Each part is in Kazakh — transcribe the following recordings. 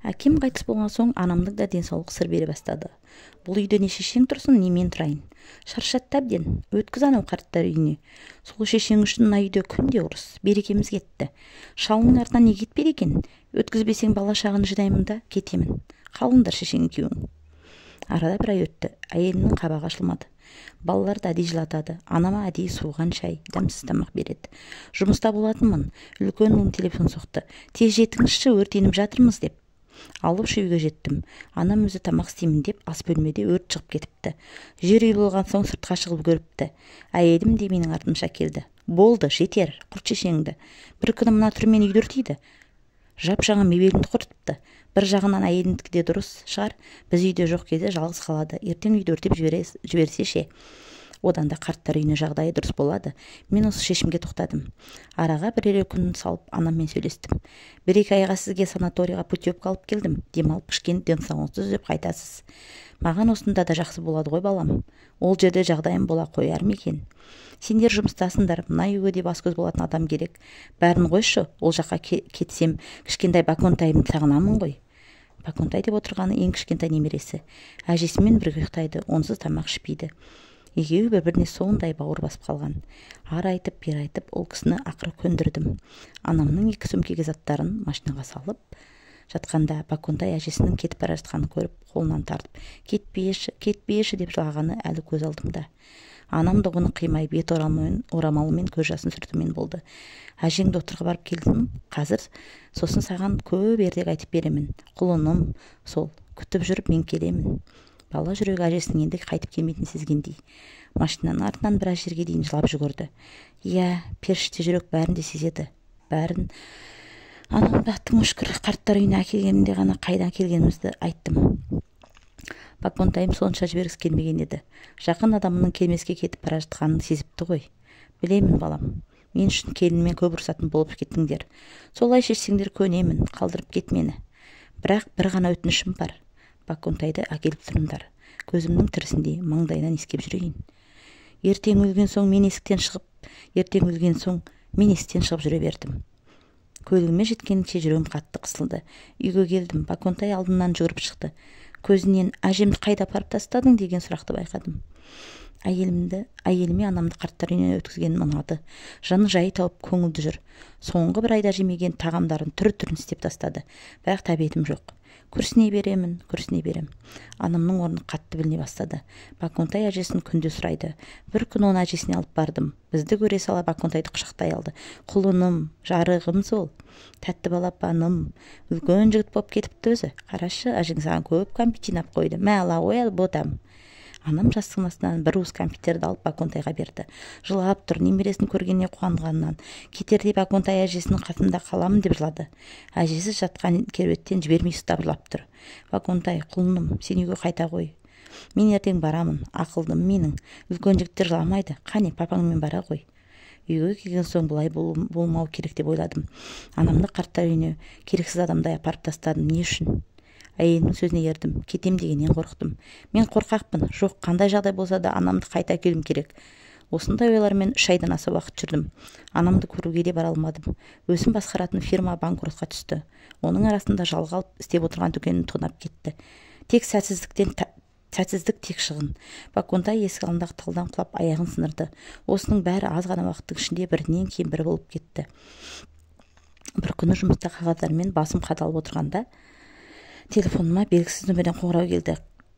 Әкем қайтыс болған соң анамның да денсаулық сыр бере бастады. Бұл үйде не шешең тұрсын, не мен тұрайын. Шаршатты әбден, өткіз анау қарттар үйіне. Сол шешең үшін мына үйде күнде ұрыс, берекеміз кетті. Шалының артынан не кетпеді екен? Өткізбесең бала шағын жинаймын да кетемін. Қалыңдар шешең екеуің. Арада бір ай өтті, әйелімнің қабағы ашылмады. Балалар да әдейі жылатады, анама әдейі суыған шай, дәмсіз тамақ береді. Жұмыста болатынмын, үлкен ұлым телефон соқты. Тез жетіңізші, өртеніп жатырмыз деп. Алып үйге жеттім. Анам өзі тамақ істеймін деп ас бөлмеде өрт шығып кетіпті. Жер үй болған соң сыртқа шығып көріпті. Әйелім де менің артымша келді. Болды, жетер, құрт шешеңді. Бір күні мына түрмен үйді өртейді. Жап-жаңа мебелімді құртыпты. Бір жағынан әйелімдікі де дұрыс шығар. Біз үйде жоқ кезде жалғыз қалады. Ертең үйді өртеп жіберсе ше. Одан да қарттар үйіне жағдайы дұрыс болады. Мен осы шешімге тоқтадым. Араға бірер күн салып анаммен сөйлестім. Бір-екі айға сізге санаторийға путевка алып келдім. Демалып кішкене денсаулығыңызды түзеп қайтасыз. Маған осында да жақсы болады ғой балам. Ол жерде жағдайым бола қояр ма екен? Сендер жұмыстасыңдар, мына үйге де бас-көз болатын адам керек. Бәрін қойшы, ол жаққа кетсем, кішкентай Баконтайымды сағынамын ғой. Баконтай деп отырғаны ең кішкентай немересі. Әжесімен бірге ұйықтайды, онсыз тамақ ішпейді. Екеуі бір-біріне сондай бауыр басып қалған. Ар айтып, бер айтып, ол кісіні ақыры көндірдім. Анамның екі сөмкеге заттарын машинаға салып жатқанда Баконтай әжесінің кетіп бара жатқанын көріп, қолынан тартып, кетпейші деп жылағаны әлі көз алдымда. Анам да оны қимай бет орамалымен көз жасын сүртумен болды. Әжең докторға барып келдім, қазір сосын саған көп ертек айтып беремін. Құлыным, сол күтіп жүріп мен келемін. Бала жүрегі әжесінің енді қайтып келмейтінін сезгендей. Машинаның артынан біраз жерге дейін жылап жүгірді. Иә, періште жүрек бәрін де сезеді. Бәрін. Анамда тым шүкір қарттар үйіне әкелгенімде ғана қайдан келгенімізді айттым. Баконтайым сонша жібергісі келмеген еді. Жақын адамының келмеске кетіп бара жатқанын сезіпті ғой. Білемін балам. Мен үшін келінімен көп ұрсатын болып кеттіңдер. Солай шешсеңдер көнемін, қалдырып кет мені. Бірақ бір ғана өтінішім бар. Баконтайды әкеліп тұрыңдар. Көзімнің тірісінде маңдайынан иіскеп жүрейін. Ертең өлген соң мен есіктен шығып жүре бердім. Көлігіме жеткенше жүрегім қатты қысылды. Үйге келдім. Баконтай алдымнан жүгіріп шықты. Көзінен әжемді қайда апарып тастадың деген сұрақты байқадым. Әйеліме анамды қарттар үйіне өткізгенім ұнады. Жаны жай тауып көңілді жүр. Соңғы бір айда жемеген тағамдарын түр-түрін істеп тастады. Бірақ тәбетім жоқ. Күрсіне берем. Анамның орны қатты біліне бастады. Баконтай әжесін күнде сұрайды. Бір күн оны әжесіне алып бардым. Бізді көре сала Баконтайды құшақтай алды. Құлыным, жарығым сол. Тәтті балапаным. Үлкен жігіт болып кетіпті өзі. Қарашы, әжең саған көп кәмпит жинап қойды. Мә ала қой ботам. Анам жастығының астынан бір уыс кәмпиттерді алып Баконтайға берді. Жылап тұр, немересін көргеніне қуанғанынан. Кетерде Баконтай әжесінің қасында қаламын деп жылады. Әжесі жатқан керуеттен жібермей ұстап жылап тұр. Баконтай, құлыным, сен үйге қайта қой. Мен ертең барамын, ақылдым менің. Үлкен жігіттер жыламайды, қане папаңмен бара ғой. Үйге келген соң бұлай болмау керек деп ойладым. Анамды қарттар үйіне керексіз адамдай апарып тастадым. Не үшін? Әйелінің сөзіне ердім. Кетем дегеннен қорықтым. Мен қорқақпын. Жоқ, қандай жағдай болса да анамды қайта әкелуім керек. Осындай ойлармен 3 айдан аса уақыт жүрдім. Анамды көруге де бара алмадым. Өзім басқаратын фирма банкротқа түсті. Оның арасында жалға алып істеп отырған дүкенін тонап кетті. Тек сәтсіздік тек шығын. Баконтай есік алдындағы талдан құлап аяғын сынырды. Осының бәрі аз ғана уақыттың ішінде бірінен кейін бірі болып кетті. Бір күні жұмыста қағаздармен басым қадалып отырғанда телефоныма белгісіз нөмірден қоңырау келді.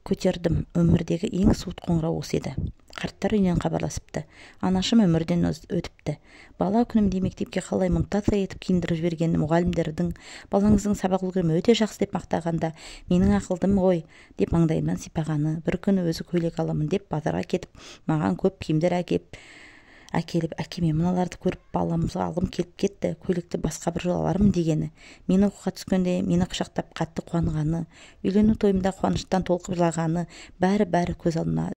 Көтердім. Өмірдегі ең суыт қоңырау осы еді. Қарттар үйінен хабарласыпты. Анашым өмірден өтіпті. Бала күнімде мектепке қалай мұнтаза етіп киіндіріп жіберген мұғалімдердің балаңыздың сабақ үлгерімі өте жақсы деп мақтағанда, менің ақылдым ғой деп маңдайымнан сипағаны, бір күні өзі көйлек аламын деп базарға кетіп, маған көп киімдер әкеліп, әкеме мыналарды көріп баламызға алғым келіп кетті, көйлекті басқа бір жол алармын дегені, мені оқуға түскенде мені құшақтап қатты қуанғаны, үйлену тойымда қуаныштан толқып жылағаны, бәрі көз алдына